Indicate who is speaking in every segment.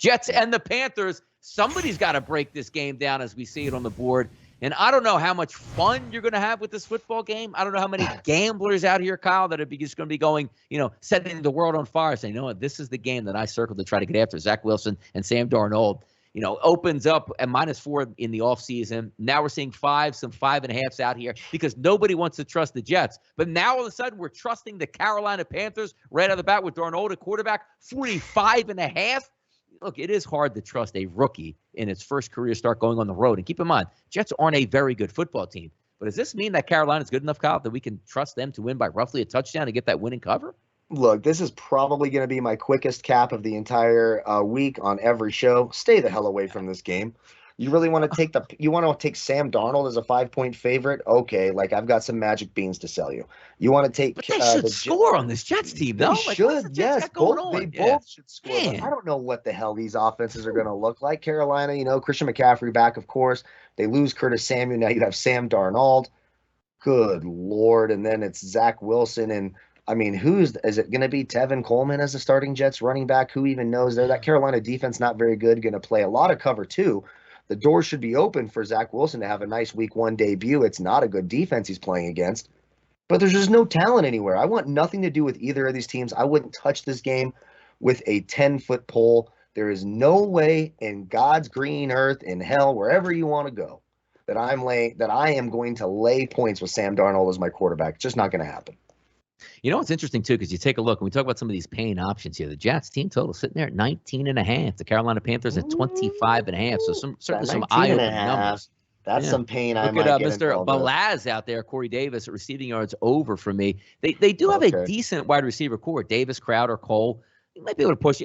Speaker 1: Jets and the Panthers. Somebody's got to break this game down as we see it on the board. And I don't know how much fun you're going to have with this football game. I don't know how many gamblers out here, Kyle, that are just going to be going, setting the world on fire, saying, what, this is the game that I circled to try to get after. Zach Wilson and Sam Darnold, opens up at -4 in the offseason. Now we're seeing some 5.5s out here because nobody wants to trust the Jets. But now all of a sudden we're trusting the Carolina Panthers right out of the bat with Darnold at quarterback, 45.5. Look, it is hard to trust a rookie in its first career start going on the road. And keep in mind, Jets aren't a very good football team. But does this mean that Carolina's good enough, Kyle, that we can trust them to win by roughly a touchdown and get that winning cover?
Speaker 2: Look, this is probably going to be my quickest cap of the entire week on every show. Stay the hell away from this game. You really want to take Sam Darnold as a 5-point favorite? Okay, I've got some magic beans to sell you. You want to take?
Speaker 1: But they should score on this Jets team, though.
Speaker 2: They should, yes. Both should score. But I don't know what the hell these offenses are going to look like. Carolina, Christian McCaffrey back, of course. They lose Curtis Samuel. Now you have Sam Darnold. Good Lord. And then it's Zach Wilson. And, is it going to be Tevin Coleman as the starting Jets running back? Who even knows? That Carolina defense not very good. Going to play a lot of cover, too. The door should be open for Zach Wilson to have a nice week 1 debut. It's not a good defense he's playing against. But there's just no talent anywhere. I want nothing to do with either of these teams. I wouldn't touch this game with a 10-foot pole. There is no way in God's green earth, in hell, wherever you want to go, that I am going to lay points with Sam Darnold as my quarterback. It's just not going to happen.
Speaker 1: It's interesting, too, because you take a look, and we talk about some of these paying options here. The Jets team total sitting there at 19.5. The Carolina Panthers at 25.5. So certainly some eye-opening numbers.
Speaker 2: That's some pain.
Speaker 1: Look at Mr. Balaz out there, Corey Davis, at receiving yards over for me. They do have a decent wide receiver core. Davis, Crowder, Cole. You might be able to push,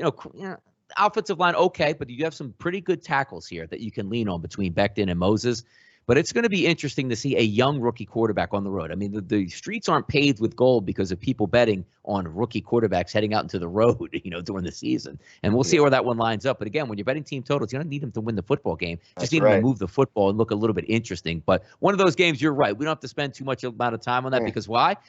Speaker 1: offensive line, okay, but you have some pretty good tackles here that you can lean on between Becton and Moses. But it's going to be interesting to see a young rookie quarterback on the road. The streets aren't paved with gold because of people betting on rookie quarterbacks heading out into the road, during the season. And we'll see where that one lines up. But again, when you're betting team totals, you don't need them to win the football game. Just need them to move the football and look a little bit interesting. But one of those games, you're right. We don't have to spend too much amount of time on that because why?